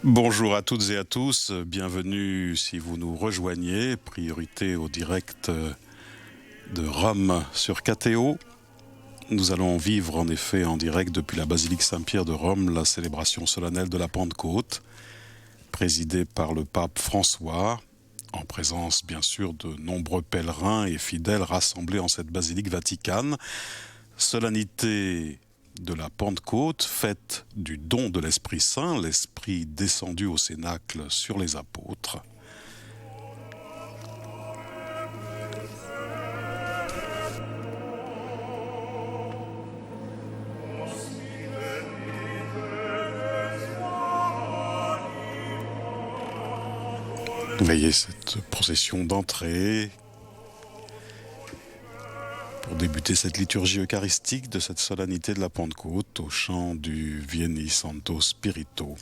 Bonjour à toutes et à tous, bienvenue si vous nous rejoignez, priorité au direct de Rome sur KTO. Nous allons vivre en effet en direct depuis la basilique Saint-Pierre de Rome la célébration solennelle de la Pentecôte, présidée par le pape François, en présence bien sûr de nombreux pèlerins et fidèles rassemblés en cette basilique vaticane. Solennité de la Pentecôte, fête du don de l'Esprit Saint, l'Esprit descendu au Cénacle sur les apôtres. Veillez cette procession d'entrée pour débuter cette liturgie eucharistique de cette solennité de la Pentecôte au chant du Vieni Santo Spirito.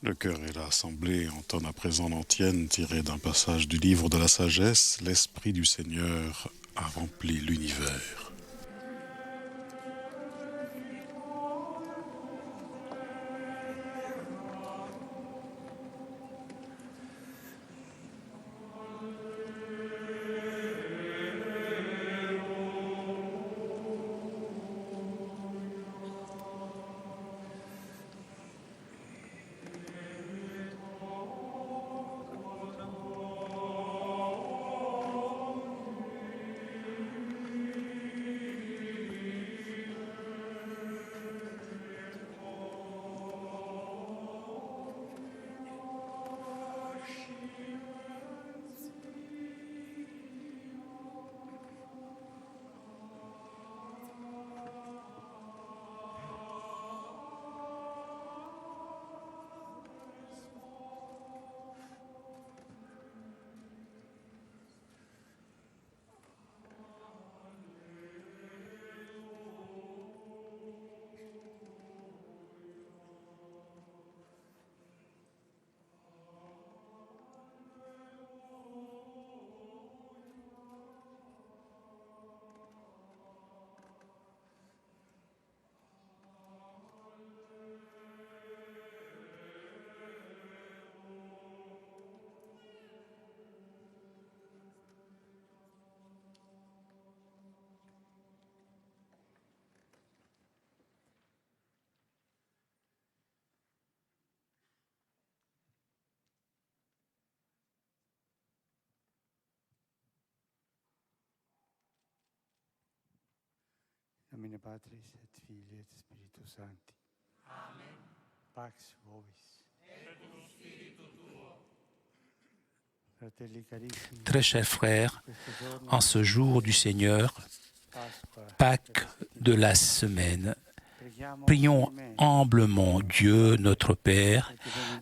Le chœur et l'assemblée entonnent à présent l'antienne tirée d'un passage du livre de la sagesse. L'Esprit du Seigneur a rempli l'univers. nomine Patris et Filii et Spiritus Sancti. Amen. Pax vobis. Et cum spiritu tuo. Fratelli carissimi. Très chers frères, en ce jour du Seigneur, Pâques de la semaine, prions humblement Dieu notre Père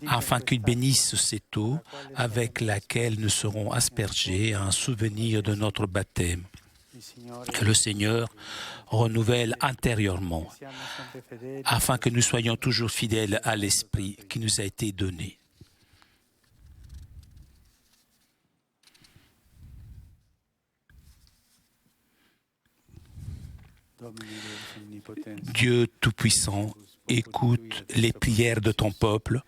afin qu'il bénisse cette eau avec laquelle nous serons aspergés en souvenir de notre baptême. Que le Seigneur renouvelle intérieurement afin que nous soyons toujours fidèles à l'Esprit qui nous a été donné. Dieu Tout-Puissant, écoute les prières de ton peuple,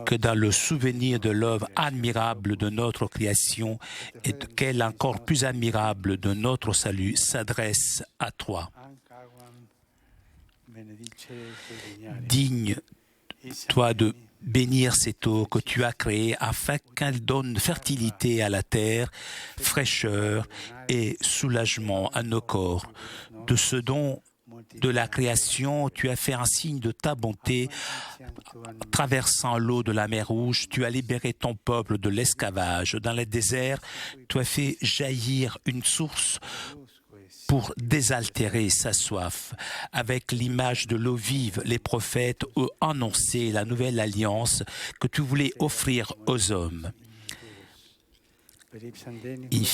que dans le souvenir de l'œuvre admirable de notre création et de qu'elle encore plus admirable de notre salut s'adresse à toi. Digne, toi, de bénir cette eau que tu as créée afin qu'elle donne fertilité à la terre, fraîcheur et soulagement à nos corps. De ce don de la création, tu as fait un signe de ta bonté. Traversant l'eau de la mer Rouge, tu as libéré ton peuple de l'esclavage. Dans le désert, tu as fait jaillir une source pour désaltérer sa soif. Avec l'image de l'eau vive, les prophètes ont annoncé la nouvelle alliance que tu voulais offrir aux hommes. Et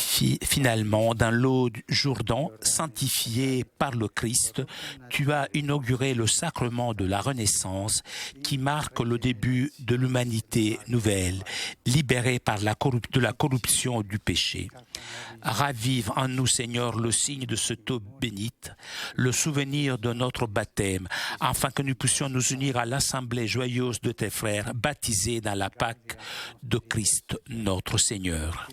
finalement, dans l'eau du Jourdain, sanctifiée par le Christ, tu as inauguré le sacrement de la Renaissance qui marque le début de l'humanité nouvelle, libérée de la corruption du péché. Ravive en nous, Seigneur, le signe de cette eau bénite, le souvenir de notre baptême, afin que nous puissions nous unir à l'assemblée joyeuse de tes frères, baptisés dans la Pâque de Christ, notre Seigneur.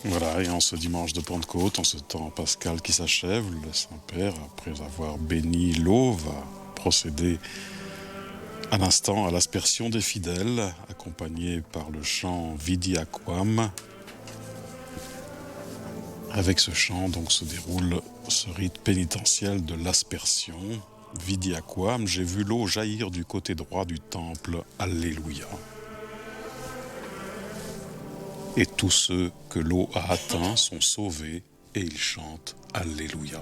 Voilà, et en ce dimanche de Pentecôte, en ce temps pascal qui s'achève, le Saint-Père, après avoir béni l'eau, va procéder à l'instant à l'aspersion des fidèles, accompagné par le chant Vidi Aquam. Avec ce chant, donc, se déroule ce rite pénitentiel de l'aspersion. Vidi Aquam, j'ai vu l'eau jaillir du côté droit du temple. Alléluia. Et tous ceux que l'eau a atteints sont sauvés et ils chantent Alléluia.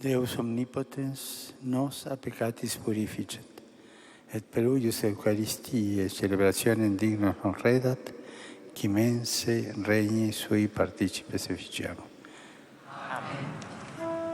Deus omnipotens nos a peccatis purificet, et per huius Eucharistiae celebrationem dignos non redat, qui mense regni sui participes efficiamur. Amen.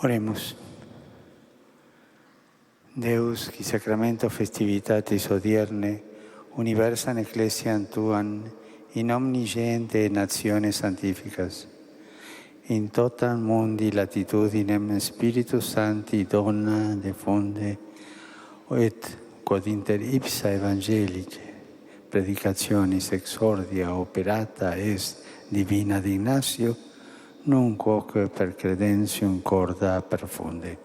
Oremus. Deus, qui sacramento festivitatis odierne, universam ecclesiam tuam, in omni gente et natione sanctificas. In totam mundi latitudinem Spiritus Sancti dona defunde, et quod inter ipsa evangelice predicationis exordia operata est divina dignatio, nunc hoc per credentium corda perfunde.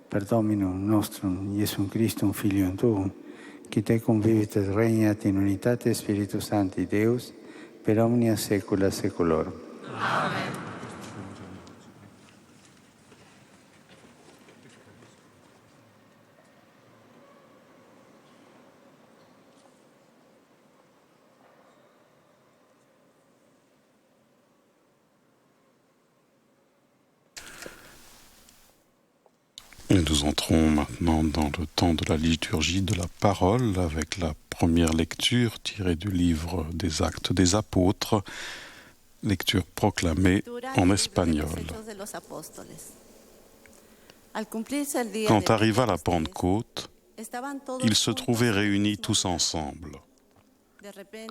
Per Dominum nostrum, Iesum Christum, Filium Tuum, qui tecum vivit et regnat in unitate Spiritus Sancti Deus, per omnia saecula saeculorum. Amen. Et nous entrons maintenant dans le temps de la liturgie de la parole avec la première lecture tirée du livre des Actes des Apôtres, lecture proclamée en espagnol. Quand arriva la Pentecôte, ils se trouvaient réunis tous ensemble.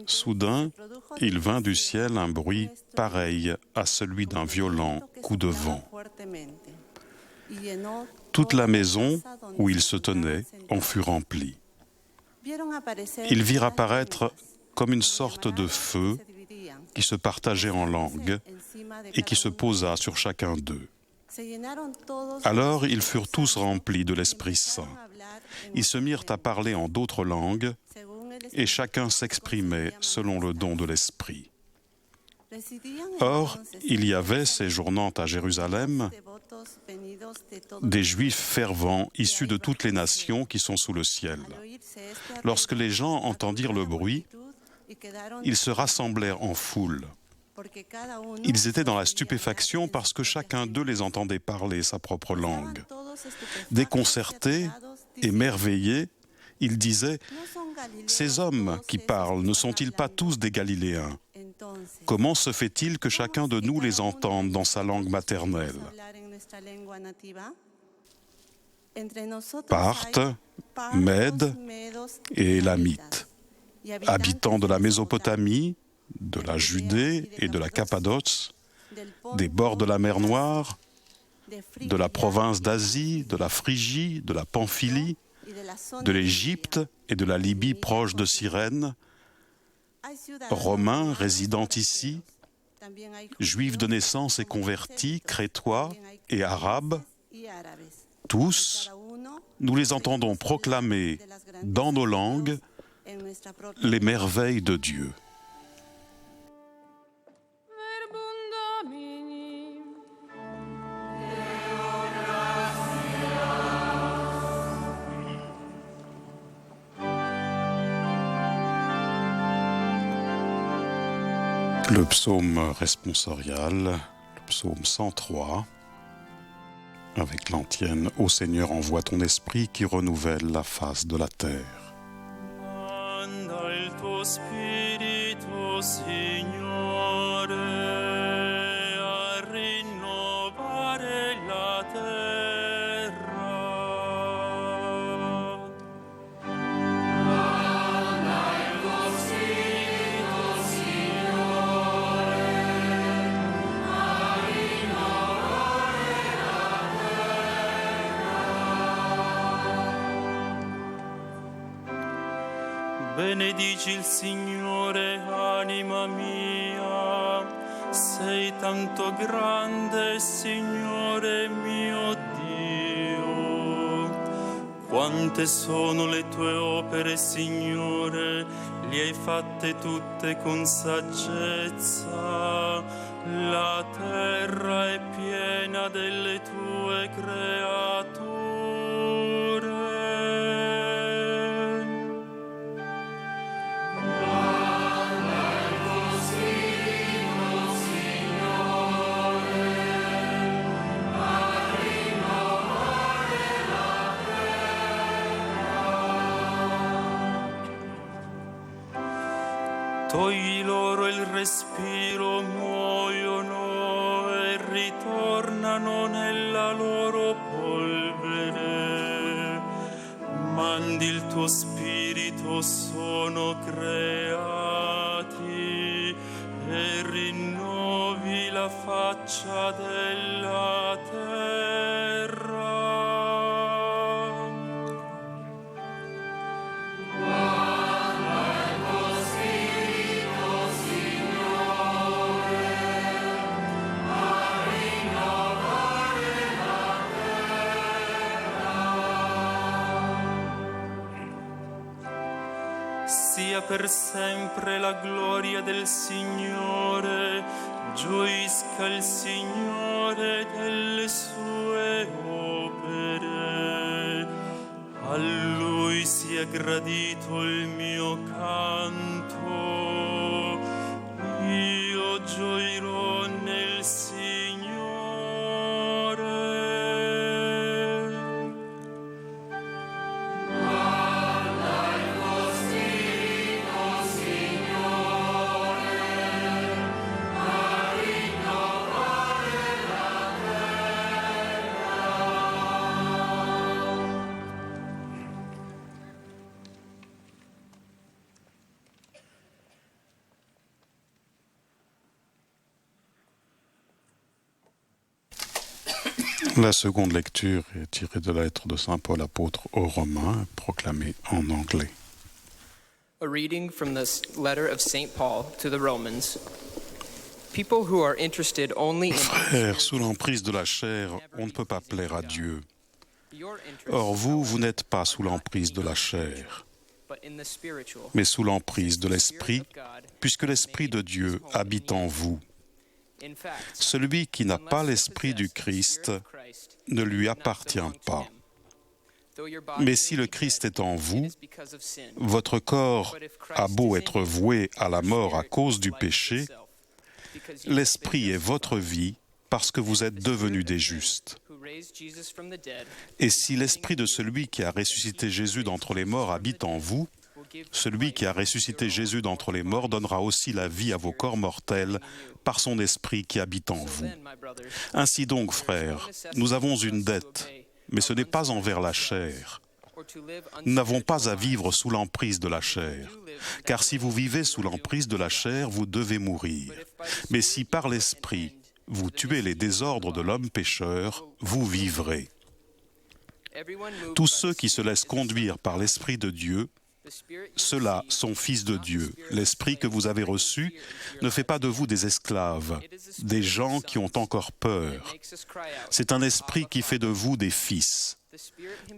Soudain, il vint du ciel un bruit pareil à celui d'un violent coup de vent. Toute la maison où ils se tenaient en fut remplie. Ils virent apparaître comme une sorte de feu qui se partageait en langues et qui se posa sur chacun d'eux. Alors ils furent tous remplis de l'Esprit Saint. Ils se mirent à parler en d'autres langues et chacun s'exprimait selon le don de l'Esprit. Or, il y avait séjournant à Jérusalem des Juifs fervents issus de toutes les nations qui sont sous le ciel. Lorsque les gens entendirent le bruit, ils se rassemblèrent en foule. Ils étaient dans la stupéfaction parce que chacun d'eux les entendait parler sa propre langue. Déconcertés, émerveillés, ils disaient « Ces hommes qui parlent ne sont-ils pas tous des Galiléens ? Comment se fait-il que chacun de nous les entende dans sa langue maternelle ? Parthes, Mèdes et Élamites, habitants de la Mésopotamie, de la Judée et de la Cappadoce, des bords de la mer Noire, de la province d'Asie, de la Phrygie, de la Pamphylie, de l'Égypte et de la Libye proche de Cyrène, Romains résidant ici, Juifs de naissance et convertis, Crétois et Arabes, tous, nous les entendons proclamer dans nos langues les merveilles de Dieu. Le psaume responsorial, le psaume 103, avec l'antienne « Ô Seigneur, envoie ton esprit qui renouvelle la face de la terre ». Benedici il Signore, anima mia, sei tanto grande, Signore mio Dio. Quante sono le tue opere, Signore, le hai fatte tutte con saggezza. La terra è piena delle tue creature. Togli loro il respiro, muoiono e ritornano nella loro polvere, mandi il tuo spirito, sono creati, e rinnovi la faccia della terra. Sia per sempre la gloria del Signore, gioisca il Signore delle sue opere. A Lui sia gradito il mio canto, io gioirò nel Signore. La seconde lecture est tirée de la lettre de Saint Paul apôtre aux Romains, proclamée en anglais. A reading from the letter of St. Paul to the Romans. People who are interested only in Frères, sous l'emprise de la chair, on ne peut pas plaire à Dieu. Or vous n'êtes pas sous l'emprise de la chair, mais sous l'emprise de l'Esprit, puisque l'Esprit de Dieu habite en vous. Celui qui n'a pas l'Esprit du Christ ne lui appartient pas. Mais si le Christ est en vous, votre corps a beau être voué à la mort à cause du péché, l'Esprit est votre vie parce que vous êtes devenus des justes. Et si l'Esprit de celui qui a ressuscité Jésus d'entre les morts habite en vous, celui qui a ressuscité Jésus d'entre les morts donnera aussi la vie à vos corps mortels par son Esprit qui habite en vous. Ainsi donc, frères, nous avons une dette, mais ce n'est pas envers la chair. Nous n'avons pas à vivre sous l'emprise de la chair, car si vous vivez sous l'emprise de la chair, vous devez mourir. Mais si par l'Esprit, vous tuez les désordres de l'homme pécheur, vous vivrez. Tous ceux qui se laissent conduire par l'Esprit de Dieu, ceux-là sont fils de Dieu. L'Esprit que vous avez reçu ne fait pas de vous des esclaves, des gens qui ont encore peur. C'est un esprit qui fait de vous des fils.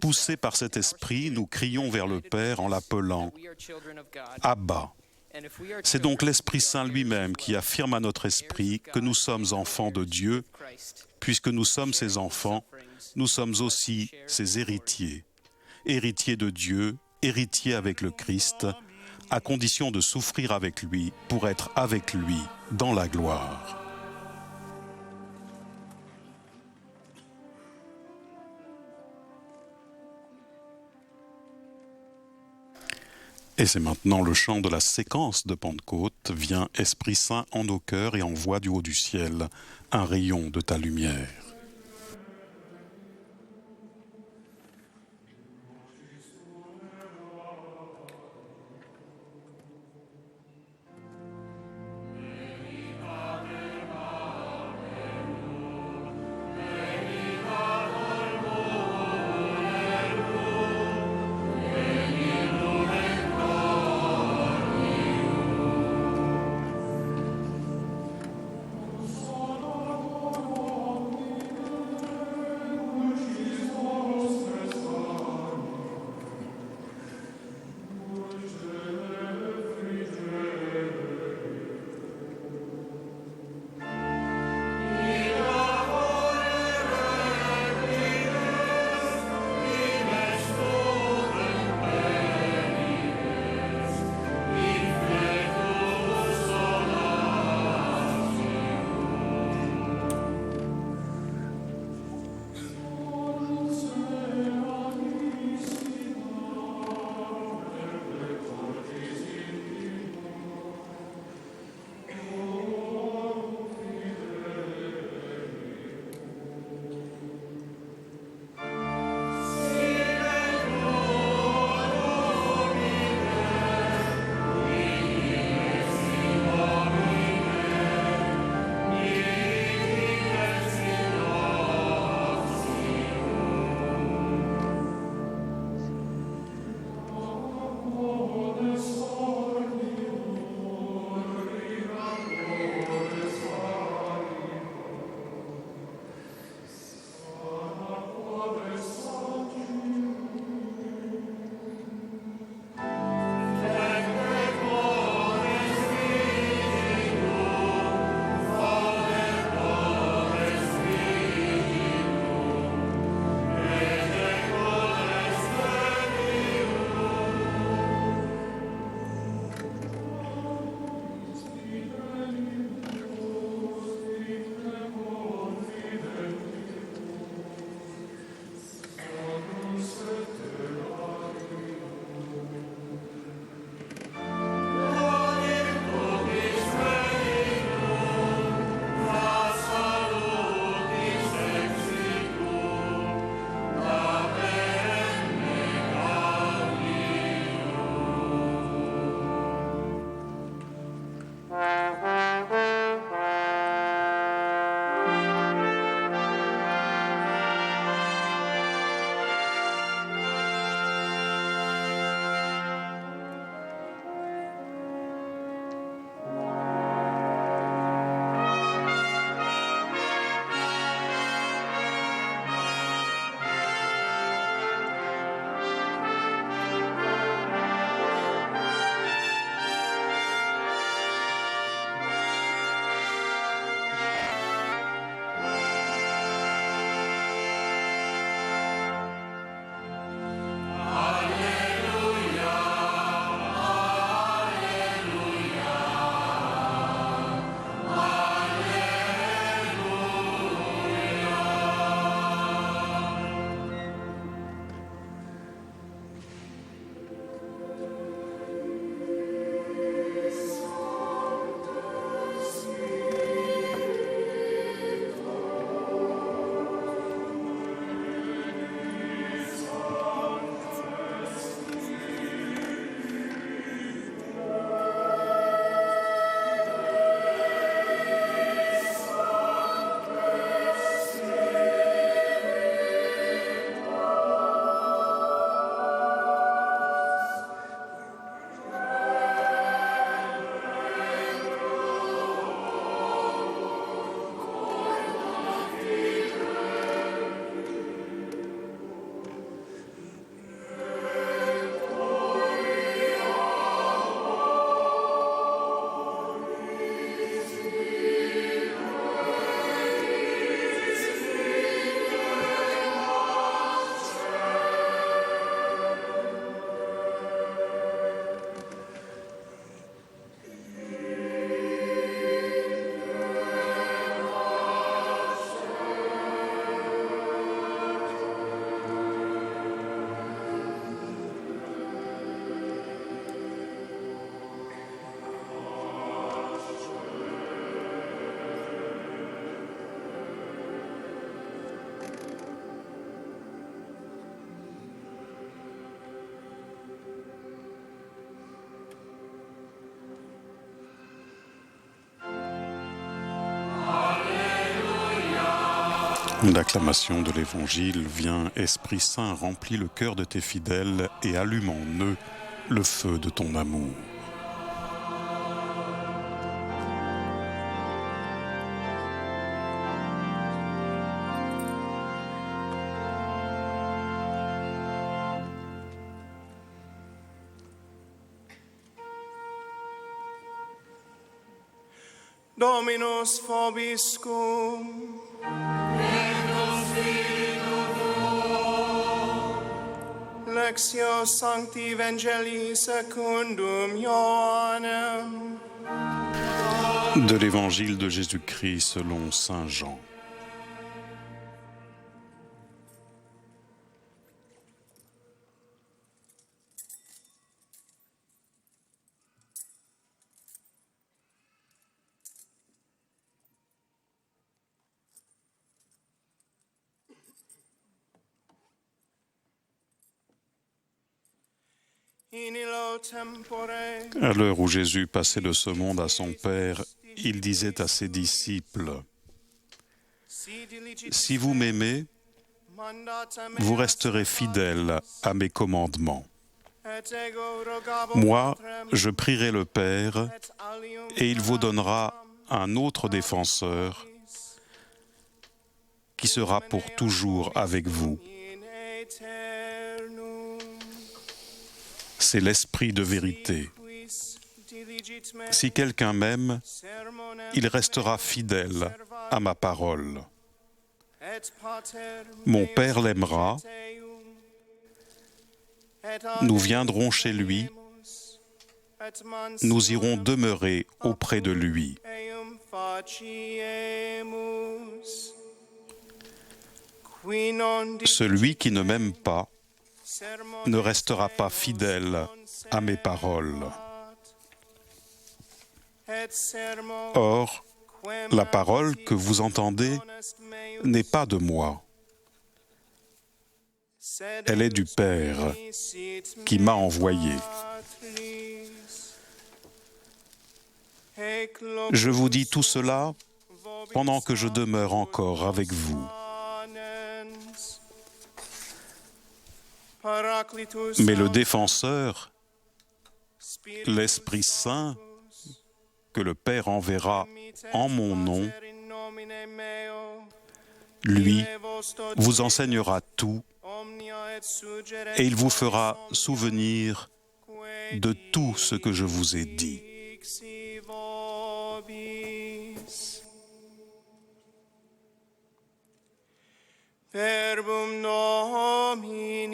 Poussés par cet esprit, nous crions vers le Père en l'appelant « Abba ». C'est donc l'Esprit Saint lui-même qui affirme à notre esprit que nous sommes enfants de Dieu. Puisque nous sommes ses enfants, nous sommes aussi ses héritiers. Héritiers de Dieu, héritiers avec le Christ, à condition de souffrir avec lui pour être avec lui dans la gloire. Et c'est maintenant le chant de la séquence de Pentecôte. Viens, Esprit Saint, en nos cœurs et envoie du haut du ciel un rayon de ta lumière. L'acclamation de l'Évangile: Viens, Esprit Saint, remplis le cœur de tes fidèles et allume en eux le feu de ton amour. Dominus vobiscum. Lectio Sancti Evangelii secundum Ioannem. De l'Évangile de Jésus-Christ selon saint Jean. À l'heure où Jésus passait de ce monde à son Père, il disait à ses disciples: Si vous m'aimez, vous resterez fidèles à mes commandements. Moi, je prierai le Père, et il vous donnera un autre défenseur qui sera pour toujours avec vous. C'est l'Esprit de vérité. Si quelqu'un m'aime, il restera fidèle à ma parole. Mon Père l'aimera, nous viendrons chez lui, nous irons demeurer auprès de lui. Celui qui ne m'aime pas ne restera pas fidèle à mes paroles. Or, la parole que vous entendez n'est pas de moi. Elle est du Père qui m'a envoyé. Je vous dis tout cela pendant que je demeure encore avec vous. Mais le Défenseur, l'Esprit Saint, que le Père enverra en mon nom, lui vous enseignera tout et il vous fera souvenir de tout ce que je vous ai dit. Verbum Domini.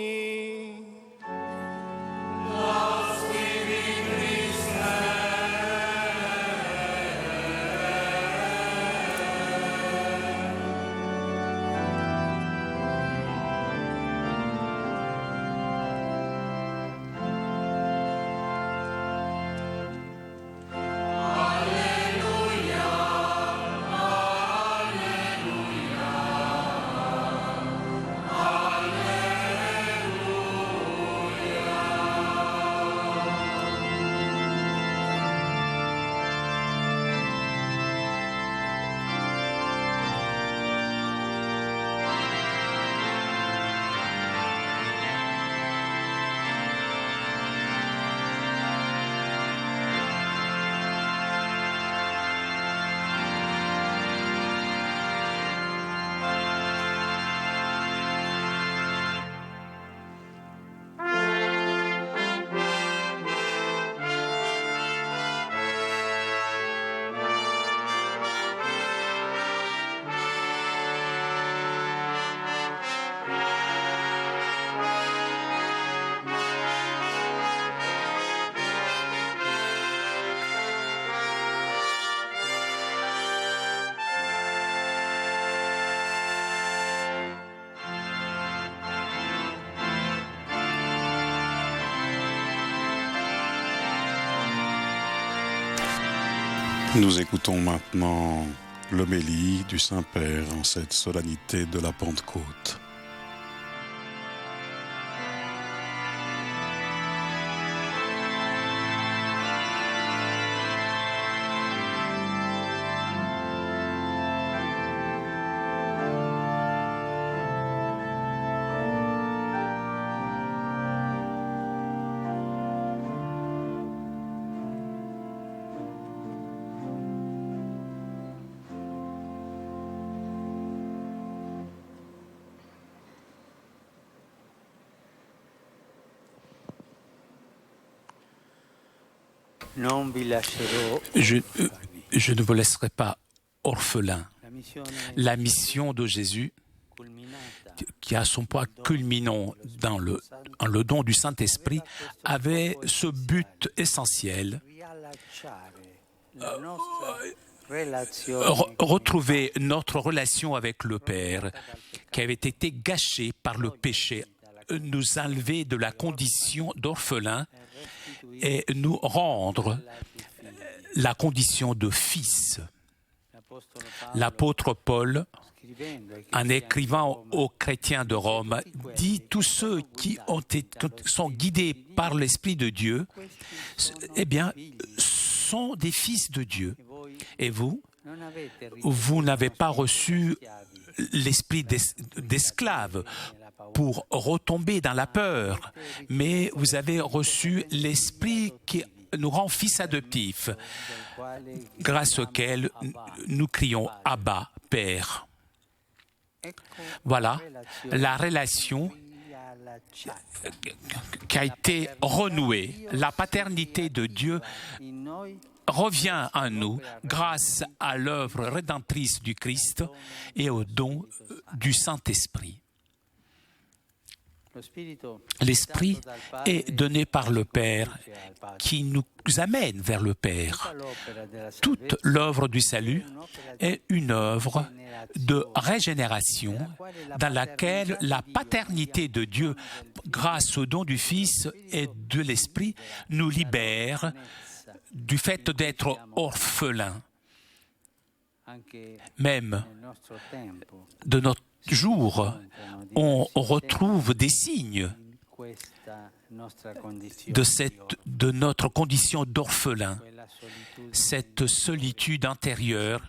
Nous écoutons maintenant l'homélie du Saint-Père en cette solennité de la Pentecôte. Non vi lascerò Je ne vous laisserai pas orphelin. La mission de Jésus, qui a son point culminant dans le don du Saint-Esprit, avait ce but essentiel: retrouver notre relation avec le Père, qui avait été gâchée par le péché, nous enlever de la condition d'orphelin et nous rendre la condition de fils. L'apôtre Paul, en écrivant aux chrétiens de Rome, dit: tous ceux qui sont guidés par l'Esprit de Dieu, eh bien, sont des fils de Dieu. Et vous n'avez pas reçu l'esprit d'esclave pour retomber dans la peur, mais vous avez reçu l'esprit qui nous rend fils adoptifs, grâce auquel nous crions « Abba, Père ». Voilà la relation qui a été renouée. La paternité de Dieu revient à nous grâce à l'œuvre rédemptrice du Christ et au don du Saint-Esprit. L'Esprit est donné par le Père qui nous amène vers le Père. Toute l'œuvre du salut est une œuvre de régénération dans laquelle la paternité de Dieu, grâce au don du Fils et de l'Esprit, nous libère du fait d'être orphelins. Même de notre jour, on retrouve des signes de notre condition d'orphelin, cette solitude intérieure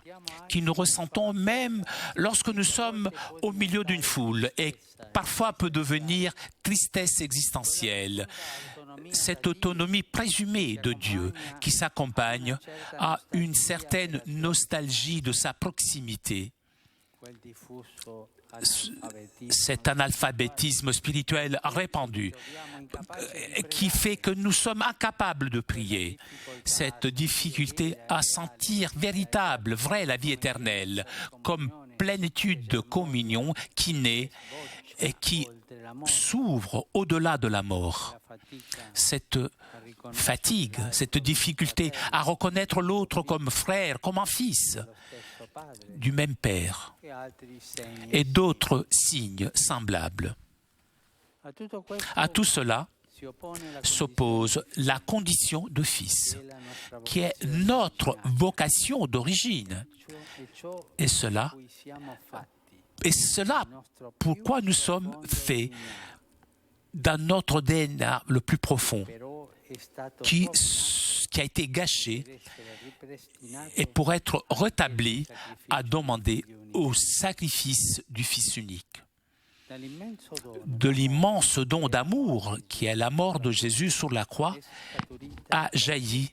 que nous ressentons même lorsque nous sommes au milieu d'une foule et parfois peut devenir tristesse existentielle. Cette autonomie présumée de Dieu qui s'accompagne à une certaine nostalgie de sa proximité. Cet analphabétisme spirituel répandu qui fait que nous sommes incapables de prier, cette difficulté à sentir véritable, vraie la vie éternelle, comme plénitude de communion qui naît et qui s'ouvre au-delà de la mort. Cette fatigue, cette difficulté à reconnaître l'autre comme frère, comme un fils du même Père, et d'autres signes semblables. À tout cela s'oppose la condition de fils, qui est notre vocation d'origine. Et cela pourquoi nous sommes faits dans notre DNA le plus profond, qui a été gâché et pour être rétabli a demandé au sacrifice du Fils unique. De l'immense don d'amour qui est la mort de Jésus sur la croix a jailli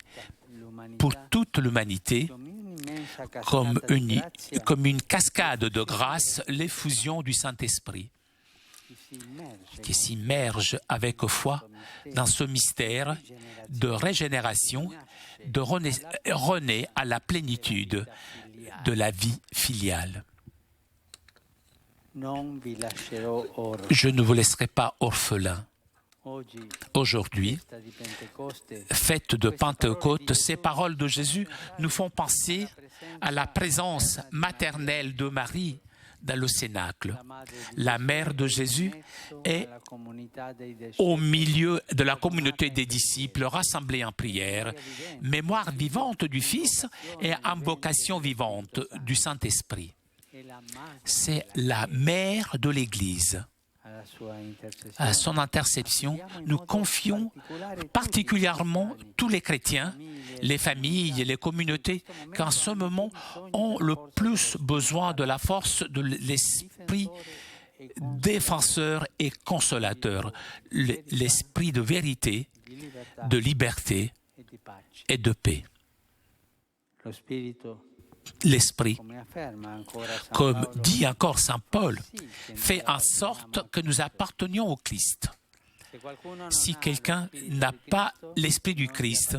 pour toute l'humanité comme une cascade de grâce, l'effusion du Saint-Esprit qui s'immerge avec foi dans ce mystère de régénération, de renaît à la plénitude de la vie filiale. Je ne vous laisserai pas orphelins. Aujourd'hui, fête de Pentecôte, ces paroles de Jésus nous font penser à la présence maternelle de Marie dans le Cénacle. La mère de Jésus est au milieu de la communauté des disciples rassemblés en prière, mémoire vivante du Fils et invocation vivante du Saint-Esprit. C'est la mère de l'Église. À son intercession, nous confions particulièrement tous les chrétiens, les familles et les communautés qui en ce moment ont le plus besoin de la force de l'esprit défenseur et consolateur, l'esprit de vérité, de liberté et de paix. L'Esprit, comme dit encore Saint Paul, fait en sorte que nous appartenions au Christ. Si quelqu'un n'a pas l'Esprit du Christ,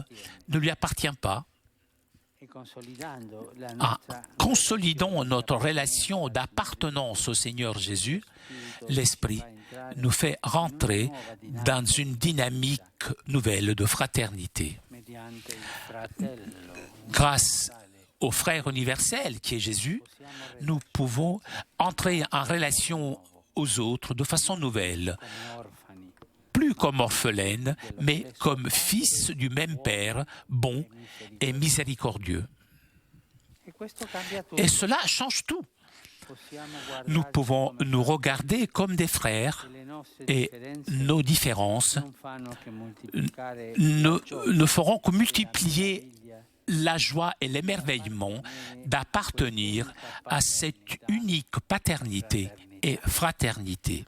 ne lui appartient pas. Consolidons notre relation d'appartenance au Seigneur Jésus. L'Esprit nous fait rentrer dans une dynamique nouvelle de fraternité. Grâce au frère universel qui est Jésus, nous pouvons entrer en relation aux autres de façon nouvelle, plus comme orphelins, mais comme fils du même Père, bon et miséricordieux. Et cela change tout. Nous pouvons nous regarder comme des frères et nos différences ne feront que multiplier la joie et l'émerveillement d'appartenir à cette unique paternité et fraternité.